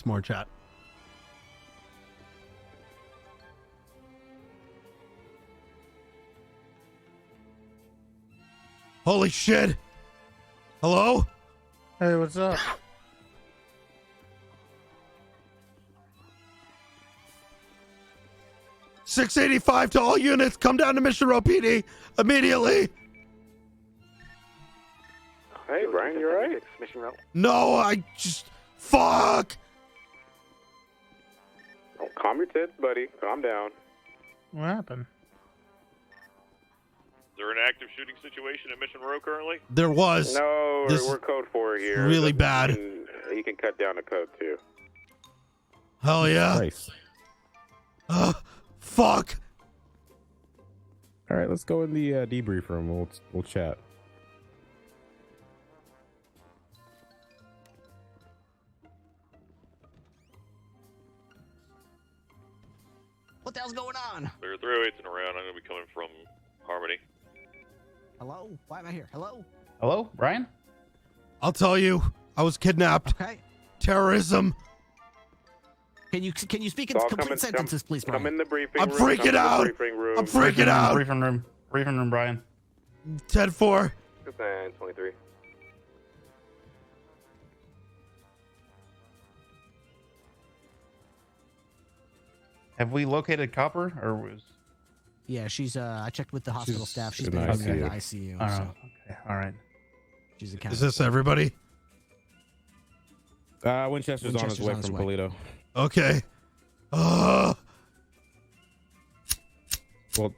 It's more chat. Holy shit. Hello? Hey, what's up? $685 to all units. Come down to Mission Row PD immediately. Hey, Brian, you alright? Mission Row. No, I just... Fuck! Oh, calm your tits, buddy. Calm down. What happened? Is there an active shooting situation at Mission Row currently? There was. No, This we're code 4 here. really bad. You can cut down to code 2. Hell yeah. Nice. Fuck. All right, let's go in the debrief room. We'll chat. What the hell's going on? There are 308s and around. I'm going to be coming from Harmony. Hello? Why am I here? Hello? Hello, Brian? I'll tell you. I was kidnapped. Okay. Terrorism. Can you speak in complete sentences, please, Brian? Come in the briefing I'm room. freaking out. I'm freaking out. Briefing room. Briefing room, Brian. 10-4. 23. Have we located Copper, or was... Yeah, she's, I checked with the hospital staff. She's in been the in the ICU. ICU. Oh, So okay. All right. she's Is accounted. this everybody? Winchester's on his way from Polito. Okay. Well,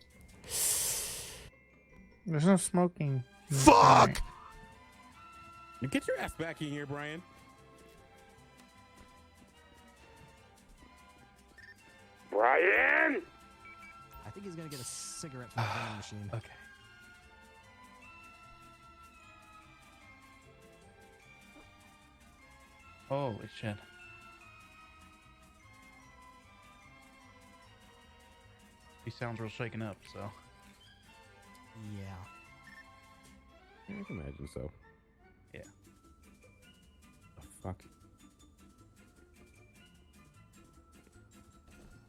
There's no smoking. Fuck! get your ass back in here, Brian. Brian! I think he's gonna get a cigarette from the vending machine. Okay. Holy shit. He sounds real shaken up, so... Yeah. I can imagine so. Yeah. The fuck?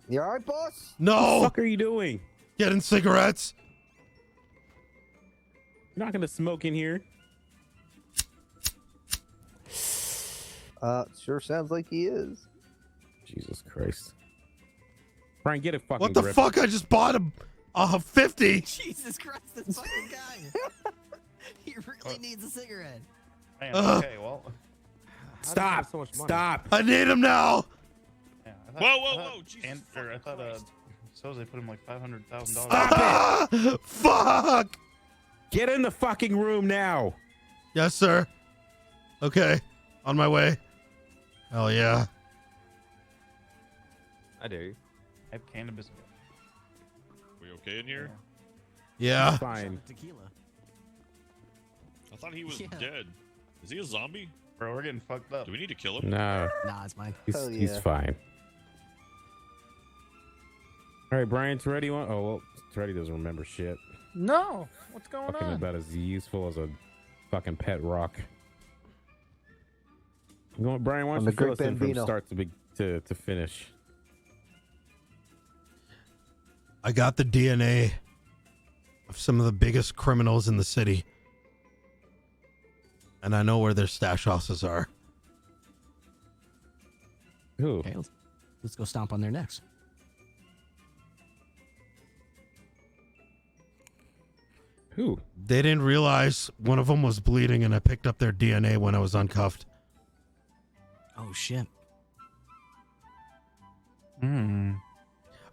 You alright, boss? What the No! fuck are you doing? Getting cigarettes. You're not gonna smoke in here. Sure sounds like he is. Jesus Christ. Brian, get a fucking What the grip. fuck? I just bought a 50. Jesus Christ, this fucking guy. He really needs a cigarette. Man, okay, well... Stop! so much money? Stop! I need him now. Yeah, Whoa, Jesus I thought, suppose they put him like $500,000. Stop it! Fuck! Get in the fucking room now! Yes, sir. Okay. On my way. Hell yeah. I do. I have cannabis. We okay in here? Yeah. Fine. Tequila. I thought he was Yeah. dead. Is he a zombie? Bro, we're getting fucked up. Do we need to kill him? No, Nah, it's mine. he's, Hell he's yeah. fine. All right, Brian, Toretti. Oh, well, Toretti doesn't remember shit. No. What's going Fucking on? about as useful as a fucking pet rock. You know what, Brian, why I'm don't the you fill Great us in from Bambino. start to finish? I got the DNA of some of the biggest criminals in the city. And I know where their stash houses are. Who? Okay, let's go stomp on their necks. Who? They didn't realize one of them was bleeding, and I picked up their DNA when I was uncuffed. Oh shit. Hmm.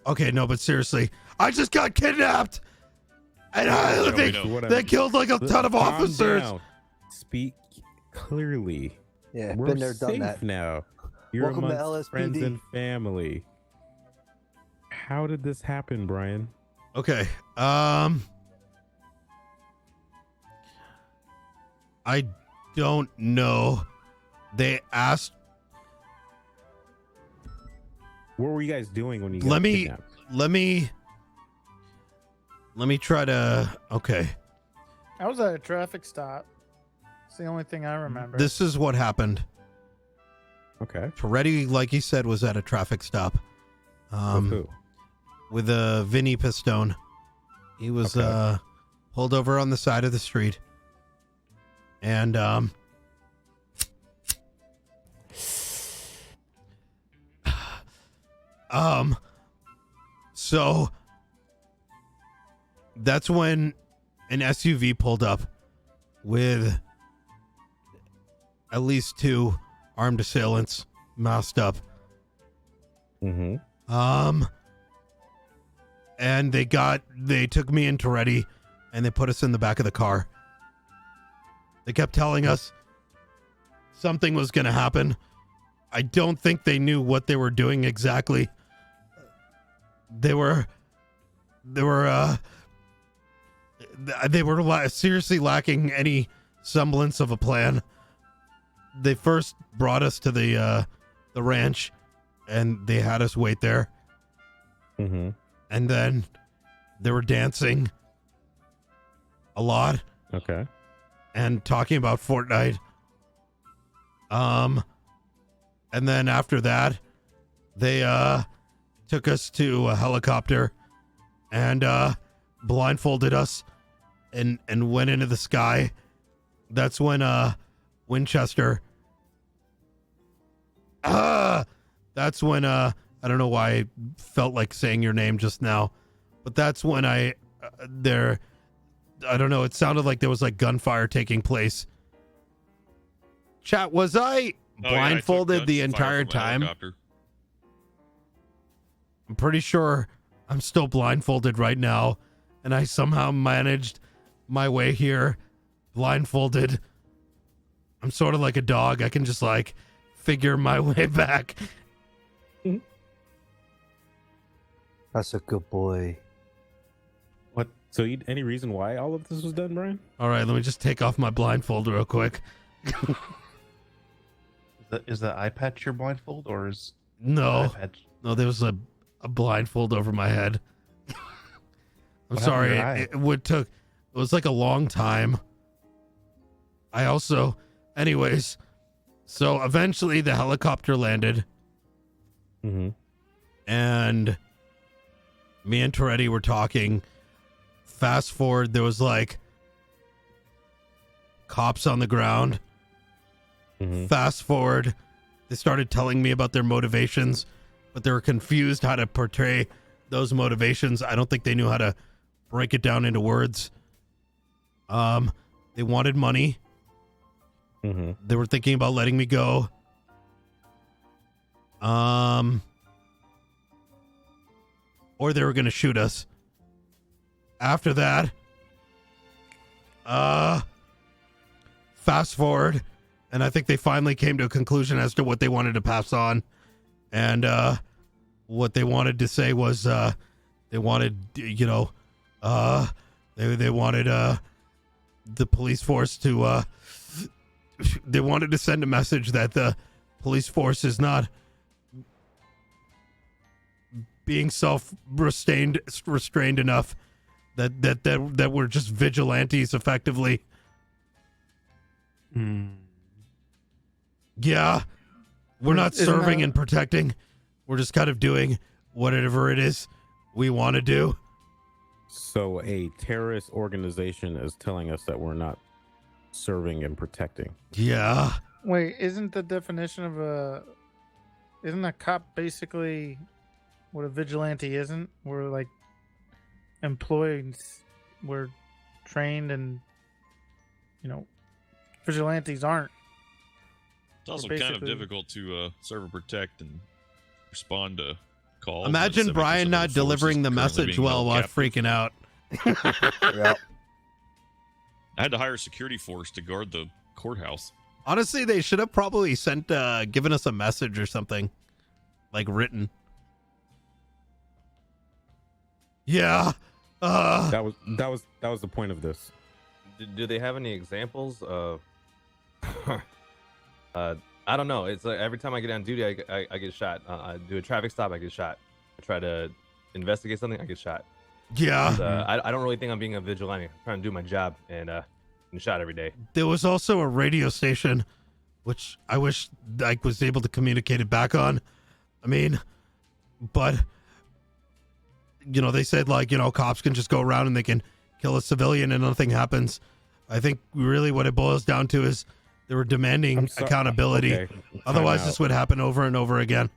Okay, no, but seriously, I just got kidnapped, and Yeah, we they, know. they killed like a ton of Calm officers. down. Speak clearly. Yeah, We're been there, done safe that. now. You're Welcome to amongst friends LSPD. and family. How did this happen, Brian? Okay, I don't know. They asked. What were you guys doing when you Let got me kidnapped? let me try to. Okay, I was at a traffic stop. It's the only thing I remember. this is what happened. Okay. Toretti, like you said, was at a traffic stop. With who? With a Vinny Pistone. He was Okay. pulled over on the side of the street. And so that's when an SUV pulled up with at least 2 armed assailants masked up. Mm-hmm. And they took me and Toretti and they put us in the back of the car. They kept telling us something was going to happen. I don't think they knew what they were doing exactly. They were seriously lacking any semblance of a plan. They first brought us to the ranch and they had us wait there. Mm-hmm. And then they were dancing a lot Okay. and talking about Fortnite. And then after that, they took us to a helicopter and blindfolded us and went into the sky. That's when Winchester. That's when I don't know why I felt like saying your name just now, but that's when I don't know, it sounded like there was like gunfire taking place. Chat, was I blindfolded the entire time? I'm pretty sure I'm still blindfolded right now, and I somehow managed my way here blindfolded. I'm sort of like a dog. I can just like figure my way back. That's a good boy. What? So, any reason why all of this was done, Brian? All right, let me just take off my blindfold real quick. Is the eye patch your blindfold, or is No, eye patch? no, there was a blindfold over my head. I'm What happened to sorry. your eye? It was like a long time. I also, anyways, so eventually the helicopter landed Mm-hmm. and me and Toretti were talking. Fast forward, there was like cops on the ground. Mm-hmm. Fast forward, they started telling me about their motivations, but they were confused how to portray those motivations. I don't think they knew how to break it down into words. They wanted money. Mm-hmm. They were thinking about letting me go. Or they were going to shoot us. After that, fast forward, and I think they finally came to a conclusion as to what they wanted to pass on. And what they wanted to say was they wanted, they wanted the police force to they wanted to send a message that the police force is not being restrained enough, that we're just vigilantes effectively. Yeah, we're not Isn't serving that- and protecting. We're just kind of doing whatever it is we want to do. So, a terrorist organization is telling us that we're not serving and protecting. Yeah. Wait, isn't the definition of isn't a cop basically what a vigilante isn't? We're like employees. We're trained and, vigilantes aren't. It's also We're kind of basically- difficult to serve and protect and respond to calls. Imagine when 70% Brian of not force is delivering the currently message being well held while captive. freaking out. Yeah. I had to hire a security force to guard the courthouse. Honestly, they should have probably given us a message or something, like written. Yeah. That was the point of this. Do they have any examples of? I don't know. It's like every time I get on duty, I get shot. I do a traffic stop, I get shot. I try to investigate something, I get shot. Yeah. I don't really think I'm being a vigilante. I'm trying to do my job and shot every day. There was also a radio station which I wish I was able to communicate it back on. I mean, but they said like, cops can just go around and they can kill a civilian and nothing happens. I think really what it boils down to is they were demanding accountability. Okay, time Otherwise, out. this would happen over and over again.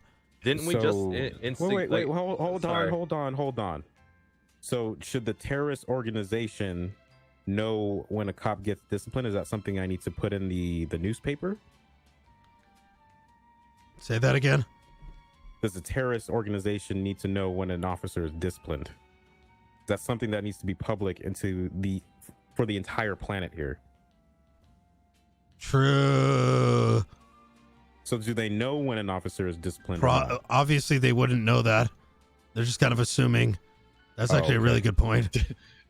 Didn't we So- just Wait, hold sorry. on. So should the terrorist organization know when a cop gets disciplined? Is that something I need to put in the newspaper? Say that again. Does the terrorist organization need to know when an officer is disciplined? That's something that needs to be public for the entire planet here. True. So do they know when an officer is disciplined? or not? Obviously, they wouldn't know that. They're just kind of assuming. That's Oh, actually a really good point.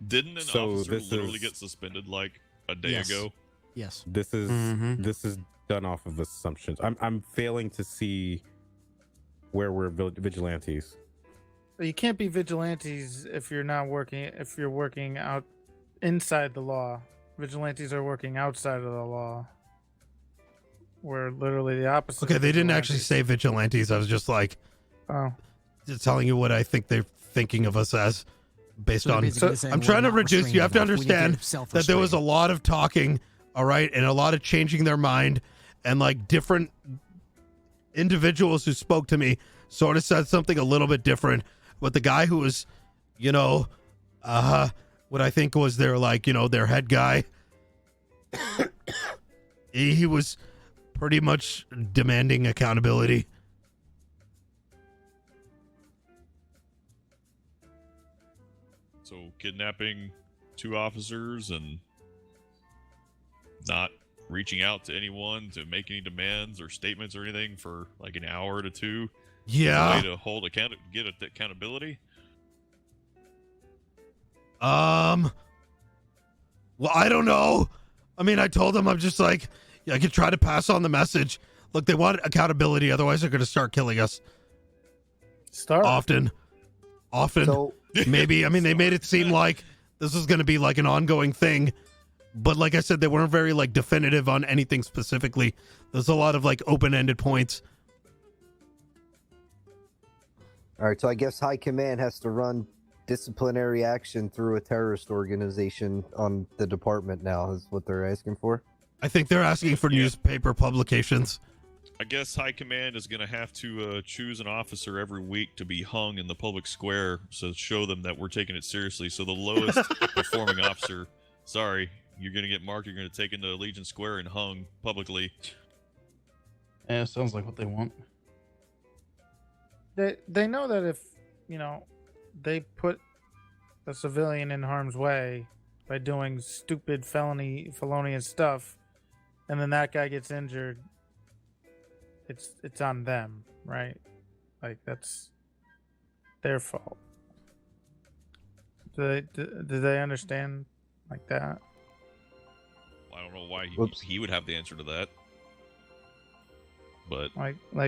Didn't an So officer this literally is- get suspended like a day Yes. ago? Yes. This is Mhm. this is done off of assumptions. I'm failing to see where we're vigilantes. But you can't be vigilantes if you're not working. If you're working out inside the law, vigilantes are working outside of the law. We're literally the opposite. Okay, of they didn't actually vigilantes. say vigilantes. I was just like Oh, just telling you what I think they're thinking of us as based So they're on. basically saying I'm we're trying to not reduce. You have to restrained enough. We need understand that there was a self-restraint. lot of talking, all right, and a lot of changing their mind, and like different individuals who spoke to me sort of said something a little bit different. But the guy who was, what I think was their their head guy, he was pretty much demanding accountability. So kidnapping 2 officers and not reaching out to anyone to make any demands or statements or anything for like an hour to 2. Is a Yeah. way to hold get accountability. Well, I don't know. I mean, I told them I'm just like, I could try to pass on the message. Look, they want accountability, otherwise they're going to start killing us start. often. So Maybe. I mean, they made it seem like this is going to be like an ongoing thing, but like I said, they weren't very like definitive on anything specifically. There's a lot of like open-ended points. all right, so I guess High Command has to run disciplinary action through a terrorist organization on the department now, is what they're asking for. I think they're asking for Yeah. newspaper publications. I guess High Command is going to have to choose an officer every week to be hung in the public square, so show them that we're taking it seriously. So the lowest performing officer, sorry, you're going to get marked. You're going to take into Legion Square and hung publicly. Yeah, sounds like what they want. They know that if they put a civilian in harm's way by doing stupid felonious stuff, and then that guy gets injured, it's on them, right? Like that's their fault. Do they understand like that? I don't know why Whoops. he would have the answer to that. But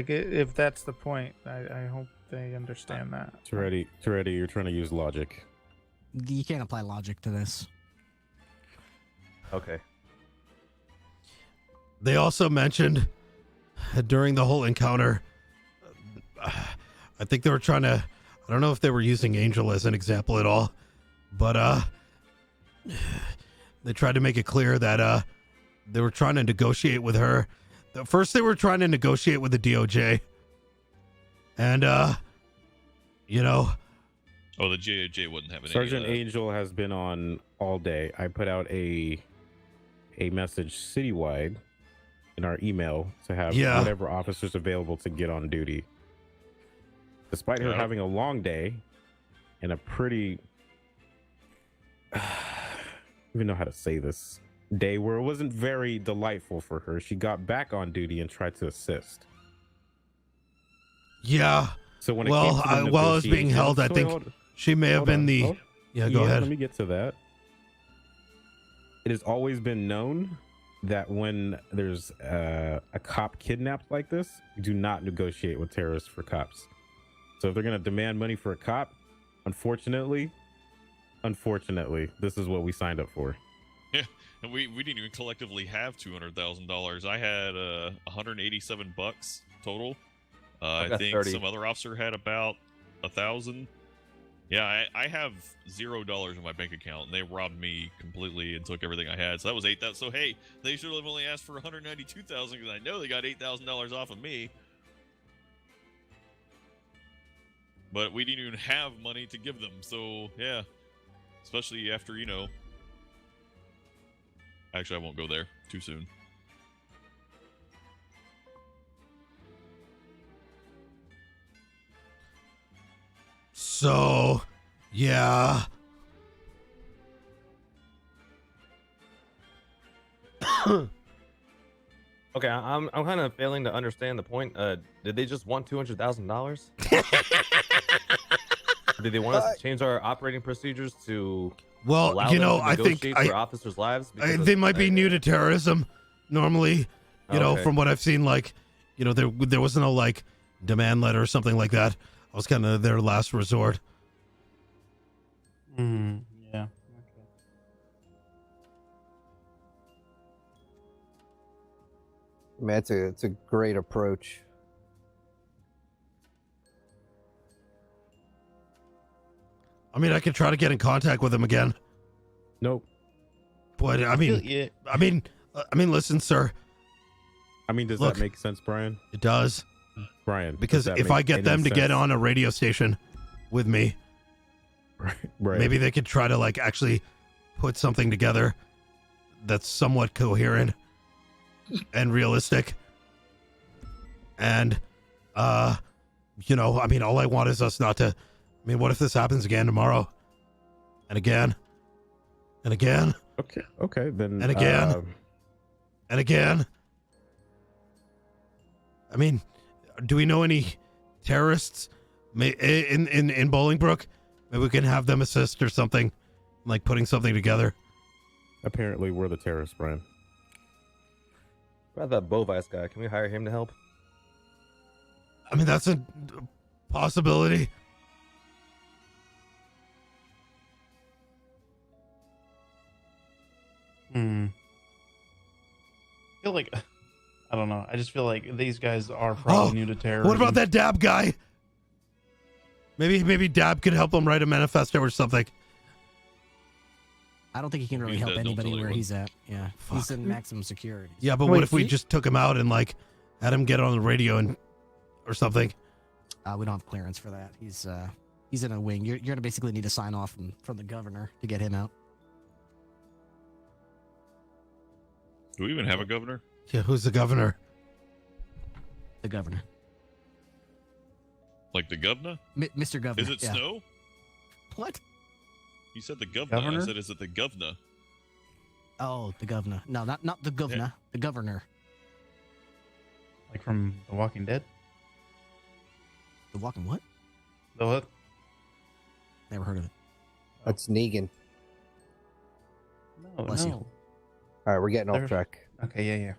If that's the point, I hope they understand that. Toretti, you're trying to use logic. You can't apply logic to this. Okay. They also mentioned during the whole encounter, I think they were trying to, I don't know if they were using Angel as an example at all, but they tried to make it clear that they were trying to negotiate with her. First, they were trying to negotiate with the DOJ. And, oh, the JOJ wouldn't have any. Sergeant Angel has been on all day. I put out a message citywide in our email to have Yeah. whatever officers available to get on duty. Despite her Yeah. having a long day and a pretty I don't even know how to say this day where it wasn't very delightful for her, she got back on duty and tried to assist. yeah, So when it Well, came to the while it was being held, I negotiations- think she may have hold been on. the, Oh, yeah, go ahead. Let me get to that. It has always been known that when there's a cop kidnapped like this, you do not negotiate with terrorists for cops. So if they're going to demand money for a cop, unfortunately, this is what we signed up for. And we didn't even collectively have $200,000. I had 187 bucks total. I've I got think 30. some other officer had about 1,000. Yeah, I have $0 in my bank account, and they robbed me completely and took everything I had. So that was 8,000. So hey, they should have only asked for 192,000 because I know they got $8,000 off of me. But we didn't even have money to give them. So yeah, especially after Actually, I won't go there too soon. So, yeah. Okay, I'm kind of failing to understand the point. Did they just want $200,000? Did they want us to change our operating procedures to Well, allow you them know, to I think negotiate for officers' lives? they might be new to terrorism. Normally, you know, Okay. from what I've seen, like, you know, there was no like demand letter or something like that. I was kind of their last resort. Yeah. Okay. Man, it's a great approach. I mean, I could try to get in contact with him again. Nope. But I mean, I mean, listen, sir. I mean, does Look, that make sense, Brian? It does. Brian, Because if I get them to get on a radio station with me, right, maybe they could try to like actually put something together that's somewhat coherent and realistic. And, you know, I mean, all I want is us not to. I mean, what if this happens again tomorrow? And again? And again? Okay, then. And again? And again? I mean, do we know any terrorists in Bolingbrook? Maybe we can have them assist or something, like putting something together. Apparently, we're the terrorists, Brian. What about that Bovice guy? Can we hire him to help? I mean, that's a possibility. I feel like I don't know. I just feel like these guys are probably new to terrorism. What about that Dab guy? Maybe Dab could help him write a manifesto or something. I don't think he can really He's help dead, don't anybody tell where anyone. he's at. Yeah, he's in maximum security. Yeah, but Wait, what if we he- just took him out and like had him get on the radio and or something? We don't have clearance for that. He's in a wing. You're gonna basically need to sign off from the governor to get him out. Do we even have a governor? Yeah, who's the governor? The governor, Like the governor? Mr. Governor. Is it yeah. Snow? What? You said the governor. Governor? I said, is it the governor? Oh, the governor. No, not the governor. The governor. Like from The Walking Dead? The walking what? The what? Never heard of it. That's Negan. No, Bless you. no. All right, we're getting off There's- track. Okay, yeah.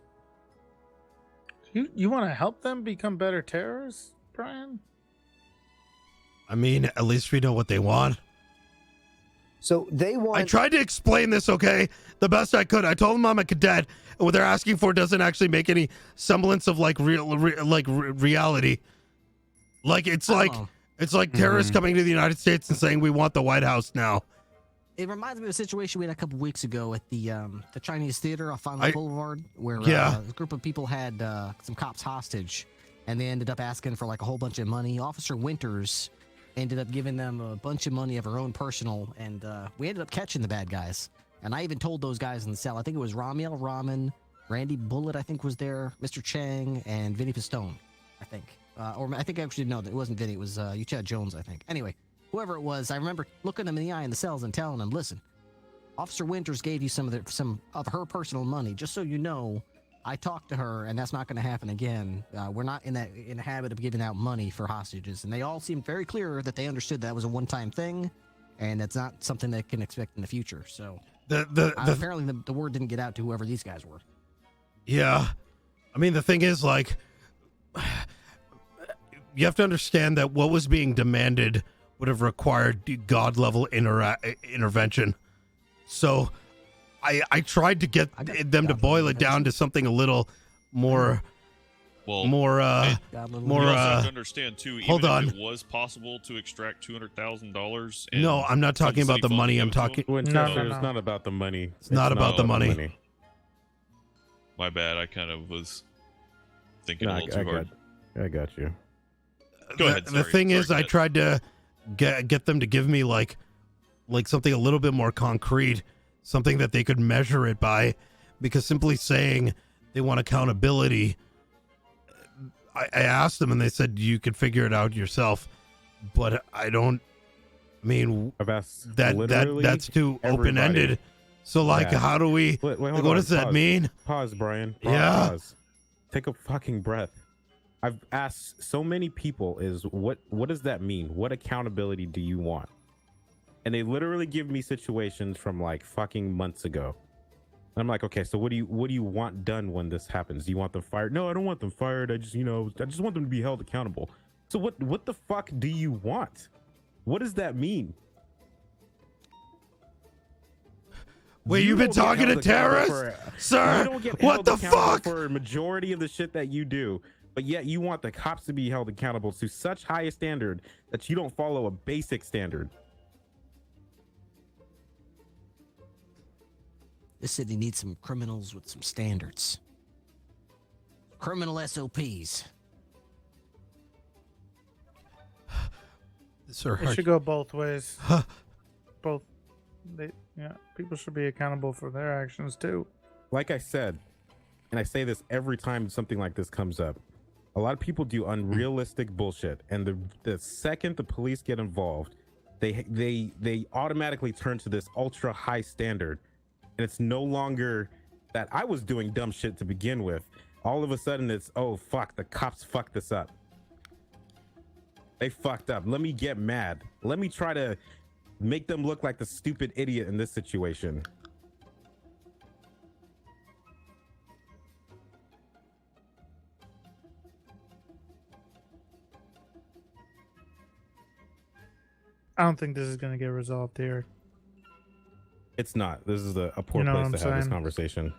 You want to help them become better terrorists, Brian? I mean, at least we know what they want. So they want. I tried to explain this, okay, the best I could. I told them I'm a cadet, and what they're asking for doesn't actually make any semblance of like reality. Like it's I don't like know. it's like terrorists coming to the United States and saying we want the White House now. It reminds me of a situation we had a couple weeks ago at the Chinese Theater off I- Fondling Boulevard, where Yeah. a group of people had some cops hostage, and they ended up asking for like a whole bunch of money. Officer Winters ended up giving them a bunch of money of her own personal, and we ended up catching the bad guys. And I even told those guys in the cell. I think it was Ramiel Raman, Randy Bullet, I think was there, Mr. Chang, and Vinny Pistone, I think. Or I think actually no, it wasn't Vinny. It was Uchad Jones, I think. Anyway. Whoever it was, I remember looking them in the eye in the cells and telling them, "Listen, Officer Winters gave you some of her personal money. Just so you know, I talked to her, and that's not going to happen again. We're not in the habit of giving out money for hostages." And they all seemed very clear that they understood that was a one-time thing, and it's not something they can expect in the future. So apparently, the word didn't get out to whoever these guys were. Yeah, I mean the thing is like, you have to understand that what was being demanded would have required God level intervention. So I tried to get I got them to godly boil it down to something a little more Well, more and more you also have to understand too. hold Even on. if it was possible to extract $200,000. No, I'm not talking about the money. I'm talking. Winchester, it's not about the money. It's not about the money. My bad. I kind of was thinking No, a little too hard. I got you. Go ahead. The thing is, I tried to get them to give me like something a little bit more concrete, something that they could measure it by, because simply saying they want accountability, I asked them and they said you could figure it out yourself, but I don't. I mean, I've asked that's too open ended. So like, Yeah. how do we? Wait, like, hold what on, does that pause. mean? Pause, Brian. Yeah. Pause. Take a fucking breath. I've asked so many people is what does that mean? What accountability do you want? And they literally give me situations from like fucking months ago. And I'm like, okay, so what do you want done when this happens? Do you want them fired? No, I don't want them fired. I just want them to be held accountable. So what the fuck do you want? What does that mean? Wait, You you've been don't get talking to held accountable terrorists, you sir? don't get What held the accountable fuck? for a majority of the shit that you do, but yet you want the cops to be held accountable to such high a standard that you don't follow a basic standard. This city needs some criminals with some standards. Criminal SOPs. Sir, It should go both ways. Both. People should be accountable for their actions too. Like I said, and I say this every time something like this comes up, a lot of people do unrealistic bullshit, and the second the police get involved, they automatically turn to this ultra high standard, and it's no longer that I was doing dumb shit to begin with. All of a sudden it's, oh fuck, the cops fucked this up. They fucked up. Let me get mad. Let me try to make them look like the stupid idiot in this situation. I don't think this is going to get resolved here. It's not. This is a poor You know place what to I'm have this saying? conversation.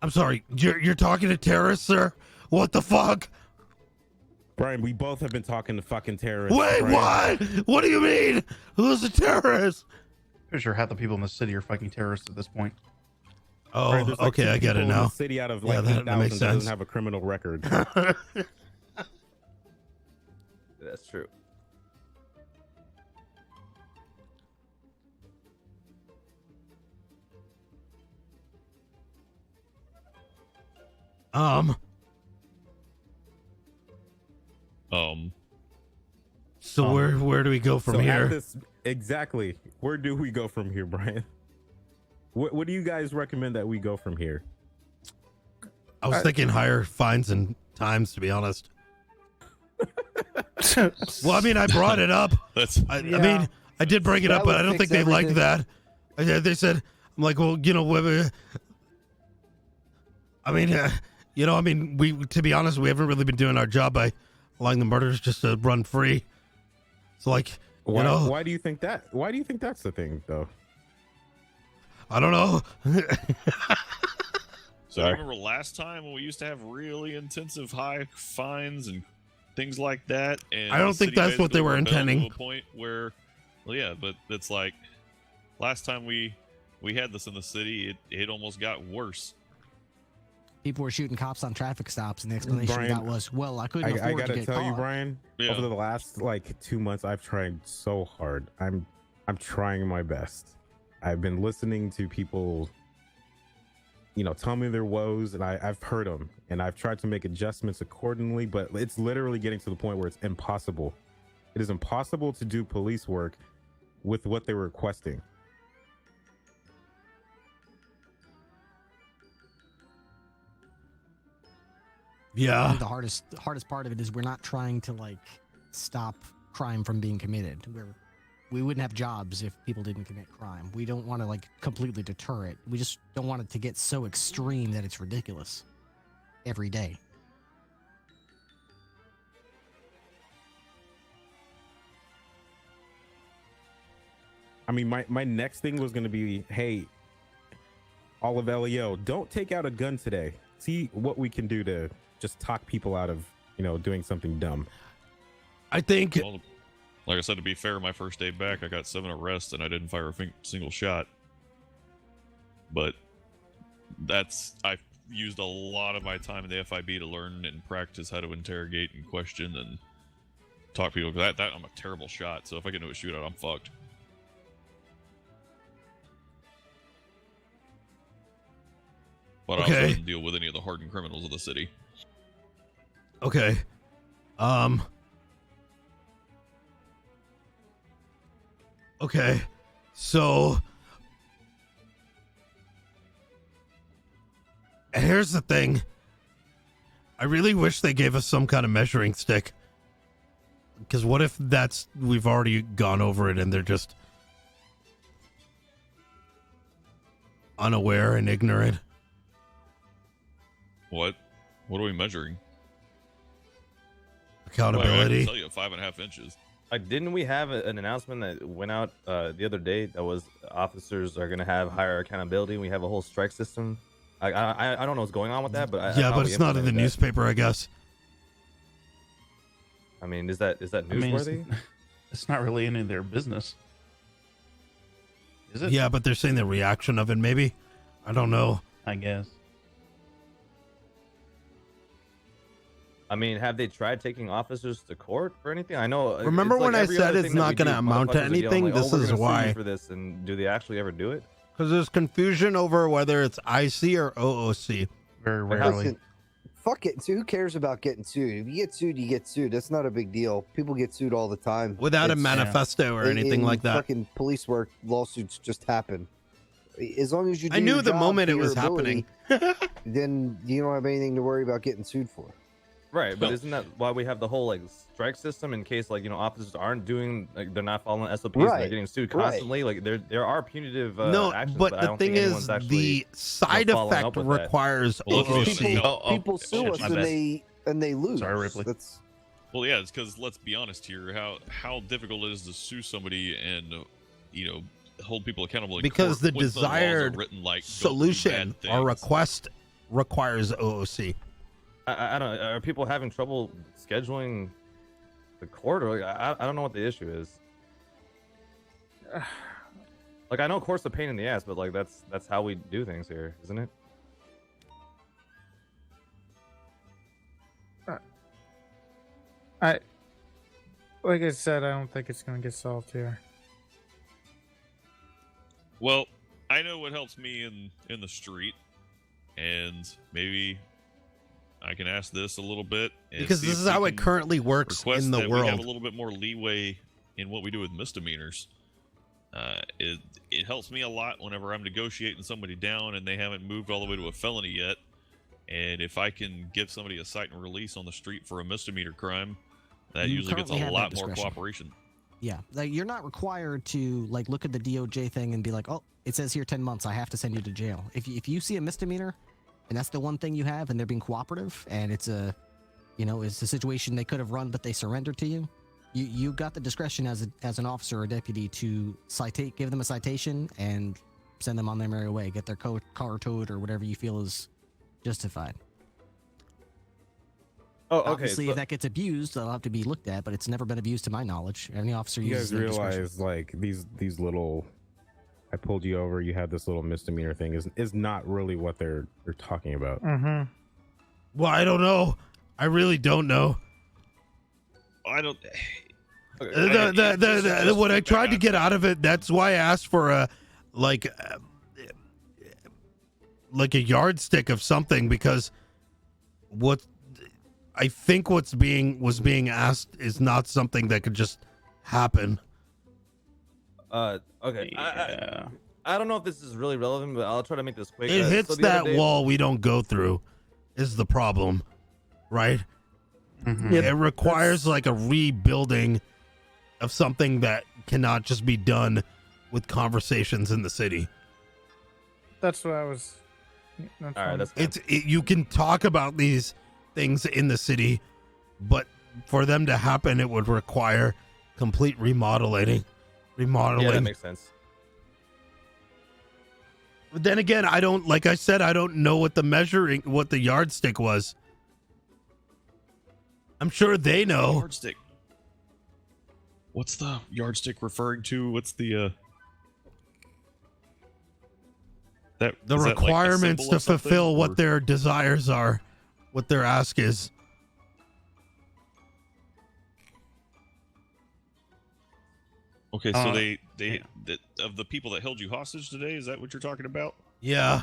I'm sorry. You're talking to terrorists, sir? What the fuck? Brian, we both have been talking to fucking terrorists. Wait, Brian. what? What do you mean? Who's a terrorist? Pretty sure half the people in the city are fucking terrorists at this point. Oh, Brian, there's like okay, two I get people it in the now. city out of Yeah, like that 8,000 makes sense. doesn't have a criminal record. That's true. So where do we go from So at here? exactly. Where do we go from here, Brian? What do you guys recommend that we go from here? I was thinking higher fines and times, to be honest. Well, I mean, I brought it up. I mean, I did bring it That up, but would I don't think fix they liked everything. that. They said, I'm like, well, you know, I mean, we, to be honest, we haven't really been doing our job by allowing the murders just to run free. So, like, Why, you know, why do you think that? Why do you think that's the thing, though? I don't know. So I remember last time when we used to have really intensive high fines and things like that. And I don't the think city that's what they basically were rebelled intending. To a point where, well, yeah, but it's like last time we had this in the city, it almost got worse. People were shooting cops on traffic stops, and the explanation Brian, we got was, well, I couldn't I afford to gotta get tell you, caught. Brian, Yeah. over the last like 2 months, I've tried so hard. I'm trying my best. I've been listening to people, you know, tell me their woes, and I've heard them, and I've tried to make adjustments accordingly, but it's literally getting to the point where it's impossible. It is impossible to do police work with what they were requesting. I Yeah. think the hardest part of it is we're not trying to like stop crime from being committed. We wouldn't have jobs if people didn't commit crime. We don't want to like completely deter it. We just don't want it to get so extreme that it's ridiculous every day. I mean, my next thing was going to be, hey, all of LEO, don't take out a gun today. See what we can do to just talk people out of, doing something dumb. I think Well, like I said, to be fair, my first day back, I got 7 arrests and I didn't fire a single shot. But I've used a lot of my time in the FIB to learn and practice how to interrogate and question and talk to people. That I'm a terrible shot, so if I get into a shootout, I'm fucked. But I also Okay. didn't deal with any of the hardened criminals of the city. okay. Okay. So here's the thing. I really wish they gave us some kind of measuring stick. Because what if we've already gone over it and they're just unaware and ignorant? What are we measuring? Accountability. I can tell you 5.5 inches. Didn't we have an announcement that went out the other day that was officers are going to have higher accountability? We have a whole strike system. I don't know what's going on with that, but Yeah, but it's not in the newspaper, I guess. I mean, is that newsworthy? It's not really any of their business. Is it? Yeah, but they're saying the reaction of it, maybe. I don't know. I guess. I mean, have they tried taking officers to court for anything? I know. Remember it's when like I every said other it's thing that not we gonna do, amount to motherfuckers are yelling anything? like, This we're is gonna sue you why. for this, and do they actually ever do it? Because there's confusion over whether it's IC or OOC. Very But how- rarely. Fuck it. So who cares about getting sued? If you get sued, you get sued. That's not a big deal. People get sued all the time. Without a It's- manifesto or anything in like that. Fucking police work, lawsuits just happen. As long as you do I knew your the job moment to it your was ability, happening. then you don't have anything to worry about getting sued for. Right, but isn't that why we have the whole strike system in case officers aren't doing they're not following SOPs and they're Right, getting sued right. constantly? Like there are punitive No, actions, but I the don't thing think is, anyone's actually the side following effect up with that. requires Well, let's be OOC. honest. People sue shit, us my and bad. they lose. Sorry, Ripley. That's Well, yeah, it's because let's be honest here. How difficult it is to sue somebody and hold people accountable in Because court the when laws are desired written like don't do solution bad or things. request requires OOC. I don't. Are people having trouble scheduling the court, or I don't know what the issue is. Like I know court's a pain in the ass, but that's how we do things here, isn't it? Like I said, I don't think it's gonna get solved here. Well, I know what helps me in the street, and maybe I can ask this a little bit and Because see this if is we how it can currently works request in the that we have a world. little bit more leeway in what we do with misdemeanors. It helps me a lot whenever I'm negotiating somebody down and they haven't moved all the way to a felony yet. And if I can give somebody a cite and release on the street for a misdemeanor crime, that You usually gets a currently have lot that more discretion. cooperation. Yeah, like you're not required to look at the DOJ thing and be like, oh, it says here 10 months. I have to send you to jail. If you see a misdemeanor, and that's the one thing you have, and they're being cooperative, and it's a situation they could have run, but they surrendered to you. You got the discretion as an officer or deputy to give them a citation and send them on their merry way, get their car towed or whatever you feel is justified. Oh, okay. Obviously, so- if that gets abused, that'll have to be looked at, but it's never been abused to my knowledge. Any officer You uses guys their discretion. realize these little, I pulled you over, you had this little misdemeanor thing is not really what they're talking about. Mm-hmm. Well, I don't know. I really don't know. I don't. What I tried to get out of it, that's why I asked for a yardstick of something, because what I think was being asked is not something that could just happen. Okay. Yeah. I don't know if this is really relevant, but I'll try to make this quick. It hits so the other that day- wall we don't go through is the problem, right? Mhm. It requires a rebuilding of something that cannot just be done with conversations in the city. That's what I was. That's All right, fine. that's You can talk about these things in the city, but for them to happen, it would require complete remodeling. yeah, that makes sense. But then again, I don't, like I said, I don't know what the yardstick was. I'm sure they know. Yardstick. What's the yardstick referring to? What's the The is that like a requirements symbol to of something, fulfill or- what their desires are, what their ask is. Okay, so of the people that held you hostage today, is that what you're talking about? Yeah.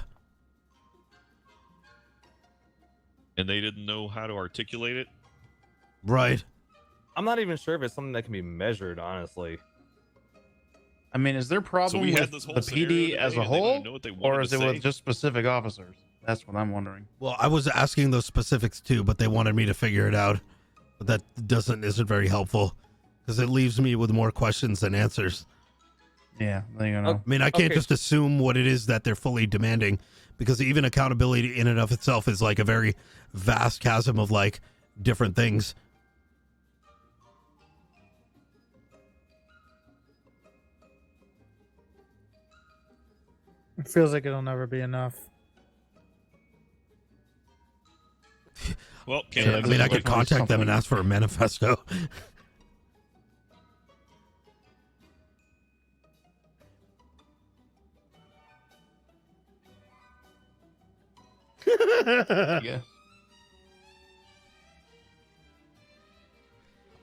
And they didn't know how to articulate it? Right. I'm not even sure if it's something that can be measured, honestly. I mean, is there a problem we had with this whole the scenario PD today as a and they whole, didn't know what they or wanted is to it say? with just specific officers? That's what I'm wondering. Well, I was asking those specifics too, but they wanted me to figure it out. But that isn't very helpful because it leaves me with more questions than answers. Yeah, there you go. I mean, I can't Okay. just assume what it is that they're fully demanding because even accountability in and of itself is like a very vast chasm of like different things. It feels like it'll never be enough. Well, I can't mean, I could contact them and ask for a manifesto. Yeah.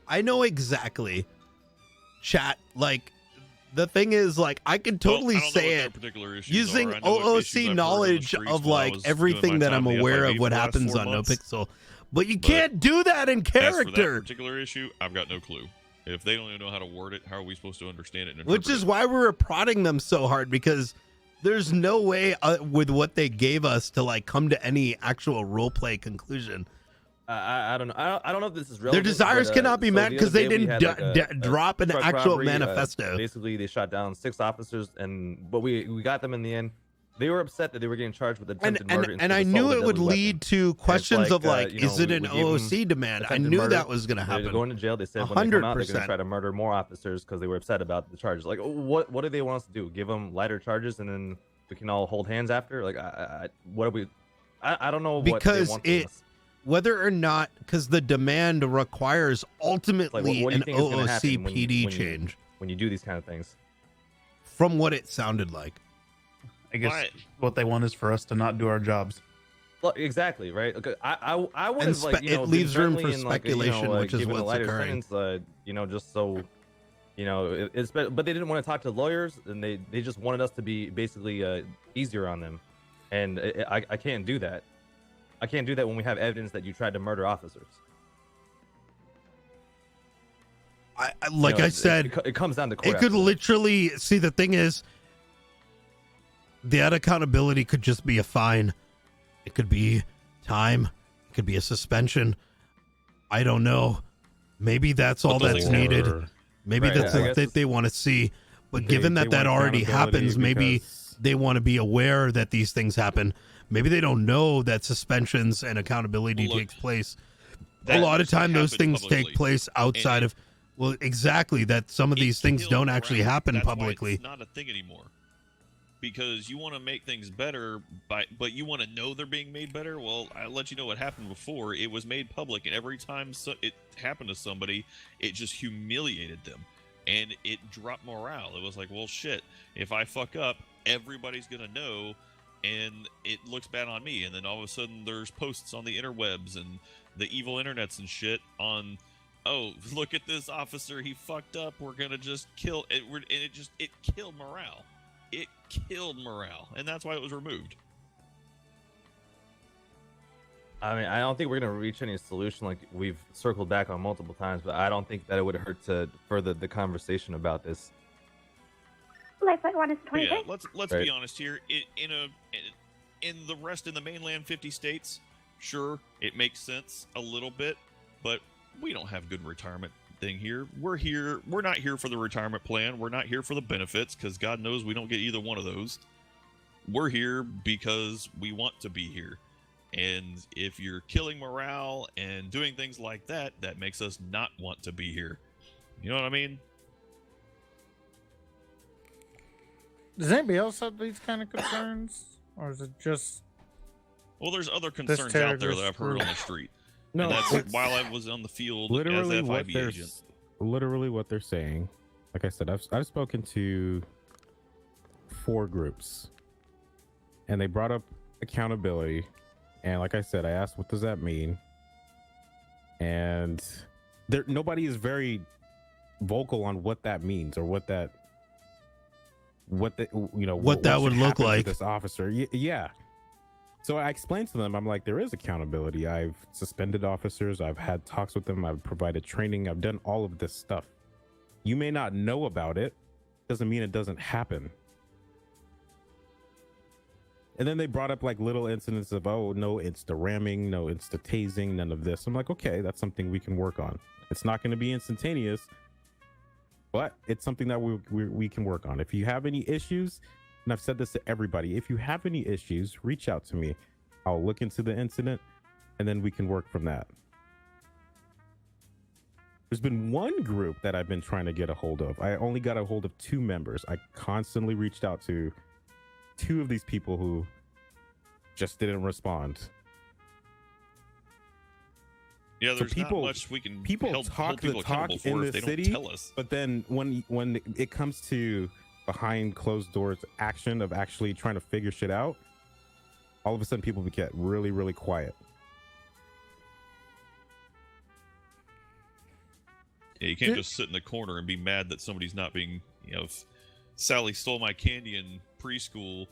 I know exactly. Chat, like, the thing is, like, I can totally say it using OOC knowledge of, like, everything that I'm aware of what happens on NoPixel. But you can't do that in As for that character. particular issue, I've got no clue. If they don't even know how to word it, how are we supposed to understand it? And Which is why we were prodding them so hard, because there's no way with what they gave us to, like, come to any actual roleplay conclusion. I don't know. I don't know if this is relevant. Their desires but, cannot be so met the 'cause other they day we didn't had, like, a drop an truck actual robbery. manifesto. Basically, they shot down 6 officers, but we got them in the end. They were upset that they were getting charged with attempted murder. And I knew it would lead to questions of like, you know, is it we an gave them OOC demand? I attempted knew murder. that was going to happen. They're going to jail. They said when they come out, they're going 100%. to try to murder more officers because they were upset about the charges. Like, what do they want us to do? Give them lighter charges and then we can all hold hands after? Like, what are we? I don't know what Because they want from us. whether or not, because the demand requires ultimately What do an you think is gonna happen OOC when PD you- change. When you do these kind of things, From what it sounded like. I guess what they want is for us to not do our jobs. well, exactly, right? Okay, I would And have like, it leaves room for been friendly and, like, speculation, which is given a what's lighter occurring. sentence, just so but they didn't want to talk to lawyers, and they just wanted us to be basically easier on them, and I can't do that. I can't do that when we have evidence that you tried to murder officers. Like I said, it comes down to court. it could literally, see, the thing is, that accountability could just be a fine. It could be time. It could be a suspension. I don't know. Maybe that's all that's needed. Maybe Right, that's I what guess they want to see. But They- given they that want already happens, accountability maybe because- they want to be aware that these things happen. Maybe they don't know that suspensions and accountability Well, look, takes place. A that lot of time those happened things publicly. take place outside of, well, exactly, that some of these things killed don't actually morale. happen That's why publicly. it's not a thing anymore. Because you want to make things better, but you want to know they're being made better. Well, I'll let you know what happened before. It was made public, and every time it happened to somebody, it just humiliated them, and it dropped morale. It was like, well, shit. If I fuck up, everybody's gonna know, and it looks bad on me. And then all of a sudden, there's posts on the interwebs and the evil internets and shit on, oh, look at this officer, he fucked up. We're gonna just kill it. And it killed morale. It killed morale, and that's why it was removed. I mean, I don't think we're gonna reach any solution. Like, we've circled back on multiple times, but I don't think that it would hurt to further the conversation about this. Lifelight 1 is But 23. yeah, let's Right. be honest here. In the rest in the mainland 50 states, sure, it makes sense a little bit, but we don't have good retirement thing here. We're not here for the retirement plan. We're not here for the benefits, because God knows we don't get either one of those. We're here because we want to be here. And if you're killing morale and doing things like that, that makes us not want to be here. You know what I mean? Does anybody else have these kind of concerns, or is it just? Well, there's other concerns out there that I've heard on the street. No, and that's it's while I was on the field literally as what FIB they're agent. literally what they're saying. Like I said, I've spoken to 4 groups, and they brought up accountability. And like I said, I asked, what does that mean? And nobody is very vocal on what that means or what that would look like. This officer, yeah. So I explained to them, I'm like, there is accountability. I've suspended officers. I've had talks with them. I've provided training. I've done all of this stuff. You may not know about it. Doesn't mean it doesn't happen. And then they brought up like little incidents of, oh, no, it's the ramming. No, it's the tasing. None of this. I'm like, okay, that's something we can work on. It's not going to be instantaneous, but it's something that we can work on. If you have any issues, and I've said this to everybody, if you have any issues, reach out to me. I'll look into the incident, and then we can work from that. There's been one group that I've been trying to get a hold of. I only got a hold of 2 members. I constantly reached out to 2 of these people who just didn't respond. Yeah, there's so people, not much we can hold talk the talk in the city, tell us. But then when it comes to behind closed doors action of actually trying to figure shit out, all of a sudden people get really, really quiet. Yeah, you can't just sit in the corner and be mad that somebody's not being, if Sally stole my candy in preschool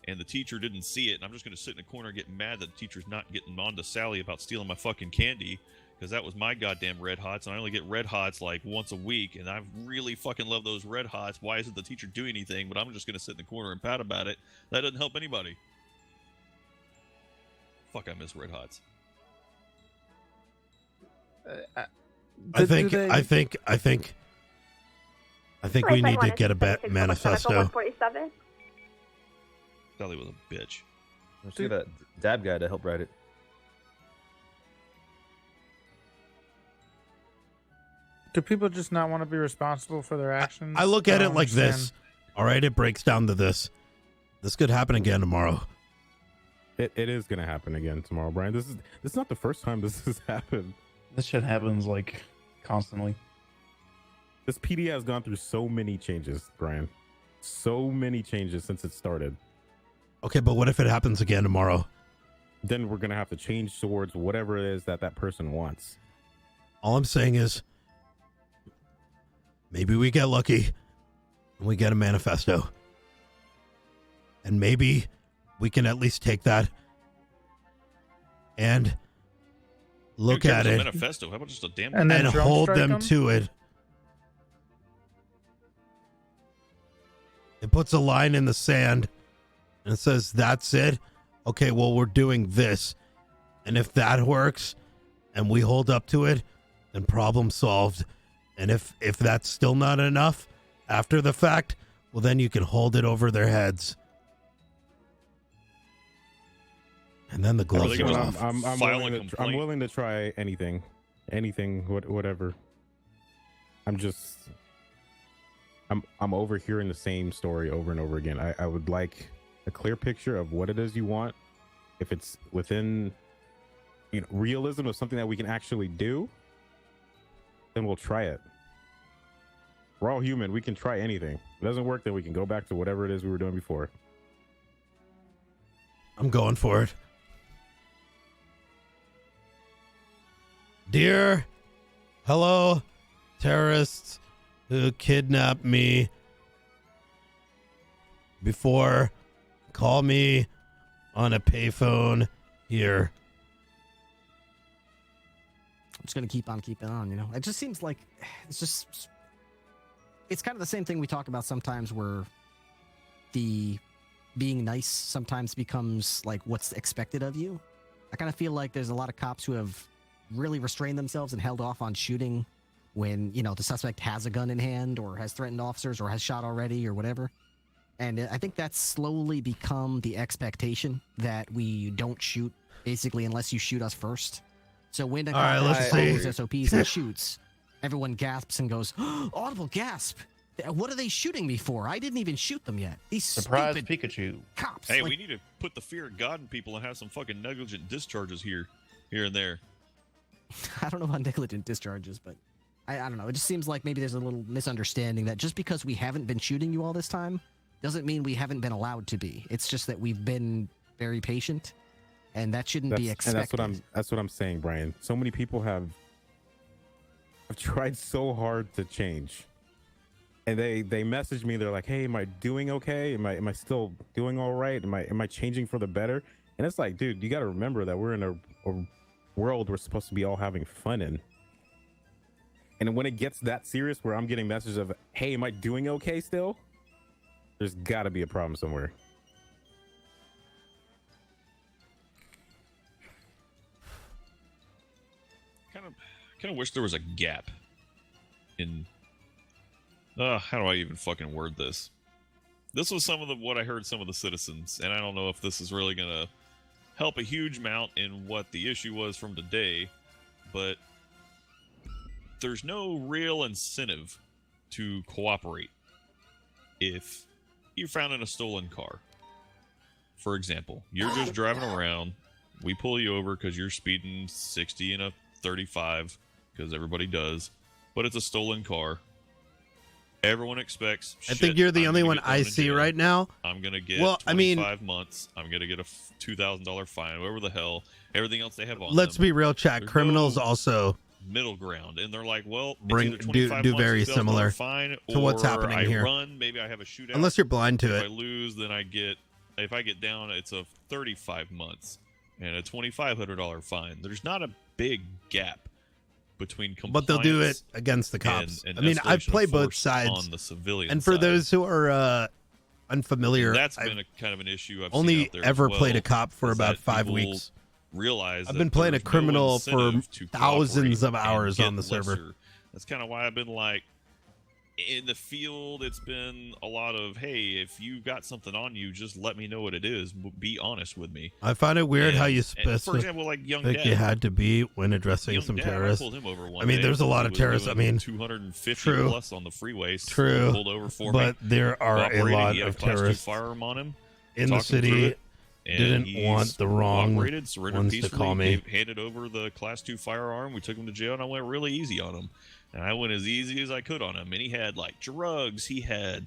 and the teacher didn't see it, and I'm just going to sit in the corner and get mad that the teacher's not getting on to Sally about stealing my fucking candy, because that was my goddamn Red Hots, and I only get Red Hots like once a week, and I really fucking love those Red Hots. Why isn't the teacher doing anything? But I'm just going to sit in the corner and pout about it. That doesn't help anybody. Fuck, I miss Red Hots. I think we need to get a manifesto. Sally was a bitch. Let's get that dab guy to help write it. Do people just not want to be responsible for their actions? I look at it don't like this. understand. All right, it breaks down to this. This could happen again tomorrow. It is going to happen again tomorrow, Brian. This is not the first time this has happened. This shit happens like constantly. This PD has gone through so many changes, Brian. So many changes since it started. Okay, but what if it happens again tomorrow? Then we're going to have to change towards whatever it is that person wants. All I'm saying is maybe we get lucky and we get a manifesto. And maybe we can at least take that and look at it Manifesto. How about just a damn And then and drone hold strike them 'em? to it. It puts a line in the sand and it says, that's it. Okay, well, we're doing this. And if that works and we hold up to it, then problem solved. And if that's still not enough after the fact, well, then you can hold it over their heads. And then the gloves Really are gonna- off. I'm willing to try anything, whatever. I'm overhearing the same story over and over again. I would like a clear picture of what it is you want. If it's within realism of something that we can actually do, then we'll try it. We're all human. We can try anything. If it doesn't work, then we can go back to whatever it is we were doing before. I'm going for it. Dear, hello, terrorists who kidnapped me before, call me on a payphone here. I'm just gonna keep on keeping on. It just seems like it's kind of the same thing we talk about sometimes, where the being nice sometimes becomes like what's expected of you. I kind of feel like there's a lot of cops who have really restrained themselves and held off on shooting when the suspect has a gun in hand or has threatened officers or has shot already or whatever. And I think that's slowly become the expectation, that we don't shoot basically unless you shoot us first. So when a All right, cop let's see. follows SOPs and shoots, everyone gasps and goes, audible gasp. What are they shooting me for? I didn't even shoot them yet. These Surprise stupid Pikachu. cops. Hey, like, we need to put the fear of God in people and have some fucking negligent discharges here and there. I don't know about negligent discharges, but I don't know. It just seems like maybe there's a little misunderstanding that just because we haven't been shooting you all this time doesn't mean we haven't been allowed to be. It's just that we've been very patient, and that shouldn't be expected. And that's what I'm saying, Brian. So many people have tried so hard to change. And they message me, they're like, "Hey, am I doing okay? Am I still doing all right? Am I changing for the better?" And it's like, dude, you got to remember that we're in a world we're supposed to be all having fun in. And when it gets that serious where I'm getting messages of, "Hey, am I doing okay still?" There's got to be a problem somewhere. Kind of wish there was a gap in how do I even fucking word this? This was some of what I heard some of the citizens, and I don't know if this is really gonna help a huge amount in what the issue was from today, but there's no real incentive to cooperate if you're found in a stolen car. For example, you're just driving around, we pull you over because you're speeding 60 in a 35, because everybody does, but it's a stolen car. Everyone expects, I think you're the only one I see right now. I'm going to get 5 months. I'm going to get a $2,000 fine, whatever the hell. Everything else they have on Let's them. be real, chat. There's Criminals no also middle ground, and they're like, well, bring it's either 25 do months, very $2,000 similar fine, to what's or happening I here. run, maybe I have a shootout. Unless you're blind to if it. I lose, then if I get down, it's a 35 months and a $2,500 fine. There's not a big gap between compliance, But they'll do it against the cops. and I mean, I've escalation of played both force sides. on the civilian And for side. those who are unfamiliar, And that's I've been a kind of an issue I've only seen out there ever as played a well, cop for is about that 5 people weeks. Realize I've that been playing a there's no criminal for incentive to thousands cooperate of hours and on the get server. lesser. That's kind of why I've been like, in the field, it's been a lot of, hey, if you got something on you, just let me know what it is. Be honest with me. I find it weird how you and for example, like Young think Dad. you had to be when addressing Young some Dad, terrorists. I pulled him over one I mean, day there's a lot because of he was terrorists. I doing mean, 250 true, plus on the freeway. true, Pulled over for but me. there are a Cooperated. lot He had of a Class 2 terrorists firearm on him. in the Talked him through city. it, and Didn't he's want the wrong cooperated, surrendered ones to peacefully, call me. handed over the Class 2 firearm. We took him to jail, and I went really easy on him. And I went as easy as I could on him. And he had like drugs. He had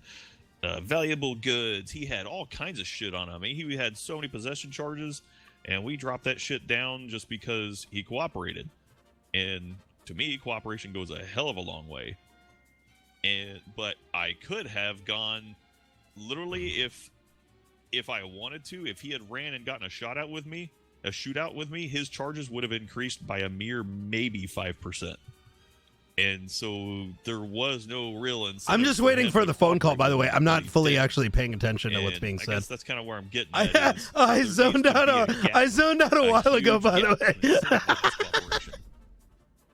valuable goods. He had all kinds of shit on him. I mean, he had so many possession charges, and we dropped that shit down just because he cooperated. And to me, cooperation goes a hell of a long way. But I could have gone literally if I wanted to. If he had ran and gotten a shootout with me, his charges would have increased by a mere maybe 5%. And so there was no real incentive. I'm just waiting for the phone call, by the way. I'm not fully actually paying attention to what's being I said. guess that's kind of where I'm getting at. I zoned out a while ago, by the way.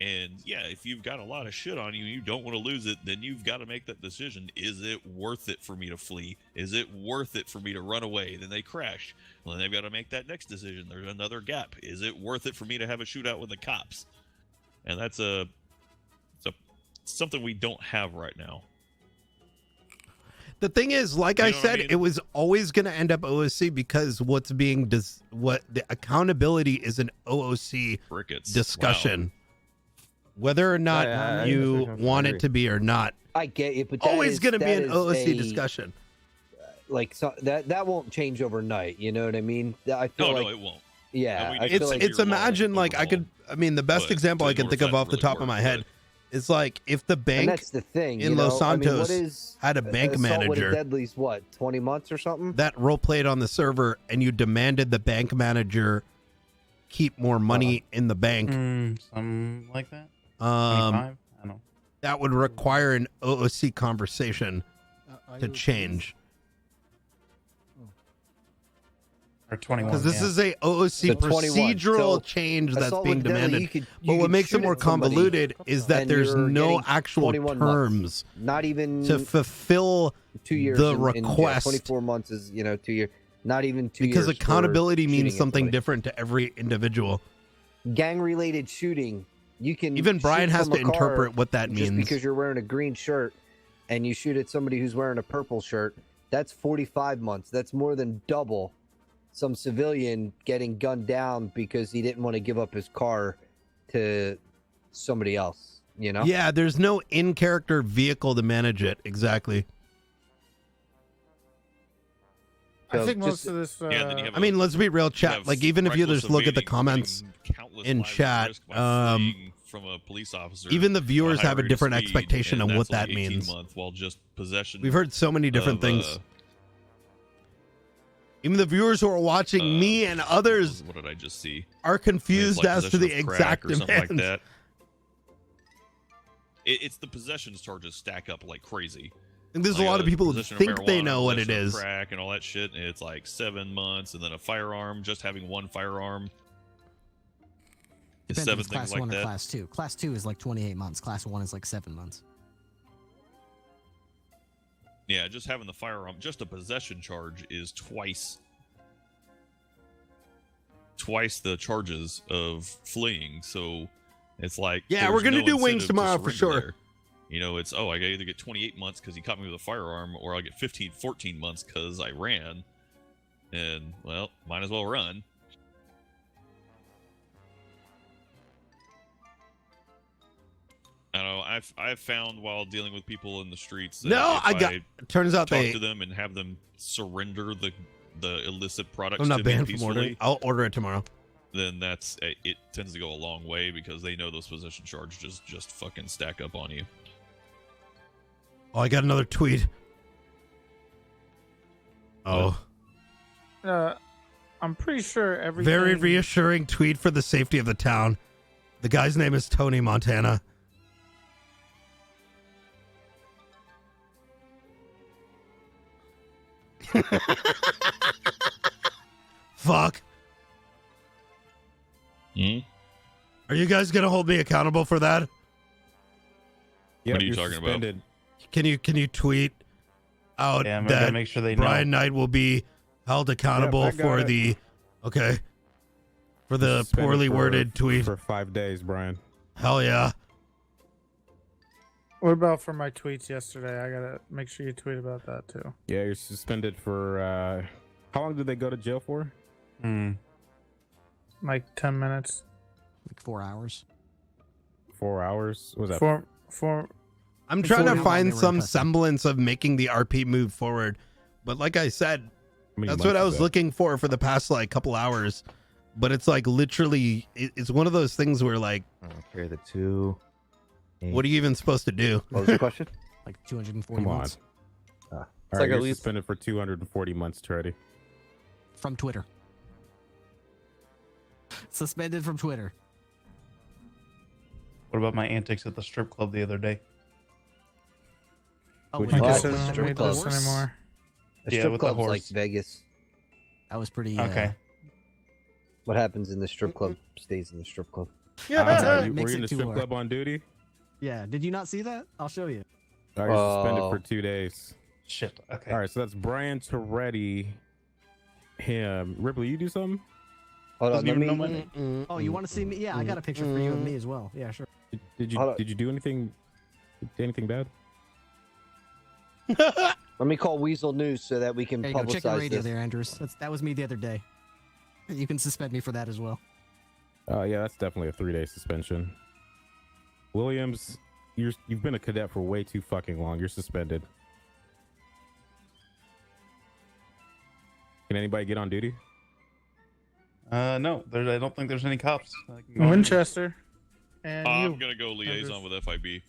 And yeah, if you've got a lot of shit on you and you don't want to lose it, then you've got to make that decision. Is it worth it for me to flee? Is it worth it for me to run away? Then they crash. Well, then they've got to make that next decision. There's another gap. Is it worth it for me to have a shootout with the cops? And that's something we don't have right now. The thing is, like I said, mean? it was always going to end up OOC because what the accountability is an OOC discussion. Wow. Whether or not you want it to be or not. I get you, but always going to be an OOC discussion. Like that won't change overnight. You know what I mean? I feel no, it won't. Yeah, it's imagine like the best example I can think of off the top of my head is like if the bank that's the thing, in Los Santos had a bank manager. Deadly's what, 20 months or something? That role played on the server, and you demanded the bank manager keep more money in the bank. Something like that. 25? I don't know. That would require an OOC conversation to change. Or 21. Because this is a OOC procedural change that's being demanded. But what makes it more convoluted is that there's no actual terms not even to fulfill 2 years the request. 24 months is 2 years. Not even 2 years. Because accountability means something different to every individual. Gang-related shooting, you can even Brian has to interpret what that means. Just because you're wearing a green shirt and you shoot at somebody who's wearing a purple shirt, that's 45 months. That's more than double some civilian getting gunned down because he didn't want to give up his car to somebody else, you know? Yeah, there's no in-character vehicle to manage it. Exactly. I So think most just- of this. Yeah, and then you have I mean, let's be real, chat. have Like, even if you reckless just look at the evading, comments putting countless in lives at chat, risk by fleeing from a police officer, even the at viewers high have a rate of different speed, expectation and of what that's that only 18 means. months, while just possession. We've heard so many different of, things. Even the viewers who are watching me and others What did I just see? are confused Like as to possession the of crack exact or something like demands. that. It's the possessions charges stack up like crazy. And there's a Like, lot of people who possession of think they marijuana, know what it possession of is. crack and all that shit. And it's like 7 months, and then a firearm, just having one firearm. It's Depends if 7 it's things class like 1 or that. class 2. Class 2 is like 28 months. Class 1 is like 7 months. Yeah, just having the firearm, just a possession charge is twice the charges of fleeing. So it's like, Yeah, there's we're gonna no do wings incentive to tomorrow for surrender sure. there. You know, it's, I either get 28 months because he caught me with a firearm, or I'll get 14 months because I ran. And, well, might as well run. I don't know. I've found while dealing with people in the streets that No, if turns out talk they. to them and have them surrender the illicit products I'm not to me banned from peacefully, ordering. I'll order it tomorrow. then it tends to go a long way because they know those possession charges just fucking stack up on you. Oh, I got another tweet. Oh, I'm pretty sure everything. very reassuring tweet for the safety of the town. The guy's name is Tony Montana. Fuck. Are you guys gonna hold me accountable for that? Yeah, What are you you're talking about? suspended. Can you tweet out Yeah, I'm gonna that make sure they know. Brian Knight will be held accountable I got for it. the for the Suspended poorly for- worded tweet? for 5 days, Brian. Hell yeah. What about for my tweets yesterday? I gotta make sure you tweet about that too. Yeah, you're suspended for how long did they go to jail for? Like 10 minutes. Like 4 hours. 4 hours? What was that? For I'm It's trying only to how long find they were in some custody. semblance of making the RP move forward. But like I said, How many that's months what I is was that? looking for the past like couple hours. But it's like literally, it's one of those things where like, Okay, the 2. what are you even supposed to do? What was the question? Like 240 Come on. months. All It's right, like you're at least suspended for 240 months, Treddy. From Twitter. Suspended from Twitter. What about my antics at the strip club the other day? Oh, Would was you it go guess to it the doesn't strip need club? this anymore. A Yeah, strip with the club's like horse. Vegas. That was pretty. Okay. What happens in the strip club stays in the strip club. Were Makes you in it the strip too club on duty? Yeah. Did you not see that? I'll show you. All right, you're suspended Oh. for 2 days. Shit. Okay. All right, so that's Brian Toretti. Him. Ripley, you do something? Hold on, Doesn't let even me. know my name. Oh, you want to see me? Yeah, I got a picture for you and me as well. Yeah, sure. Did Hold on. you do anything bad? Let me call Weasel News so that we can There you go. Chicken publicize radio this. there, Andrews. That was me the other day. You can suspend me for that as well. Yeah, that's definitely a 3-day suspension. Williams, you've been a cadet for way too fucking long. You're suspended. Can anybody get on duty? No, I don't think there's any cops. I can go on. Winchester. And I'm you. gonna go liaison with FIB.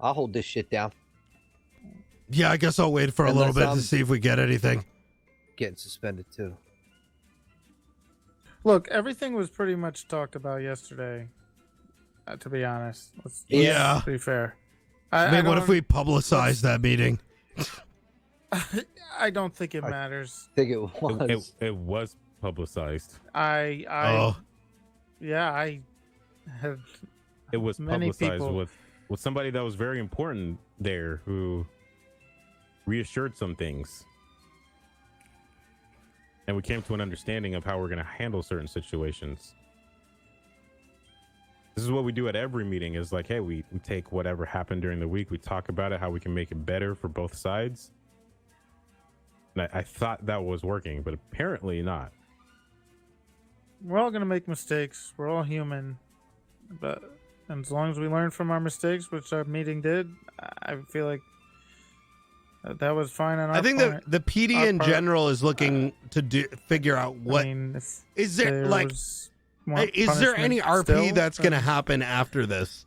I'll hold this shit down. Yeah, I guess I'll wait for a Unless little bit I'm- to see if we get anything. Getting suspended too. Look, everything was pretty much talked about yesterday. To be honest, let's Yeah. be fair. I mean, what if don't- we publicize that meeting? I don't think it I- matters. I think it was. It was publicized. I Oh, yeah, I have It was many publicized people. with somebody that was very important there who reassured some things. And we came to an understanding of how we're going to handle certain situations. This is what we do at every meeting is like, hey, we take whatever happened during the week, we talk about it, how we can make it better for both sides. And I thought that was working, but apparently not. We're all gonna make mistakes. We're all human, but as long as we learn from our mistakes, which our meeting did, I feel like that was fine on our I think part. the PD Our in part. general is looking to figure out what I mean, if is there like. was Is there any punishment RP still, that's going to then- happen after this?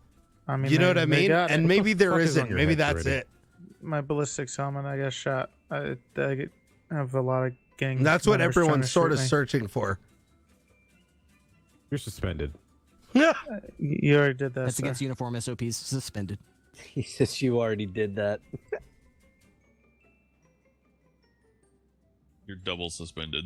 I mean, You know what I they mean? got And it. maybe there fuck is on isn't. your Maybe head, that's Freddy? it. My ballistics helmet, I got shot. I have a lot of gang. And that's what members trying everyone's to sort of shoot me. searching for. You're suspended. You already did that. That's sir. against uniform SOPs. Suspended. He says you already did that. You're double suspended.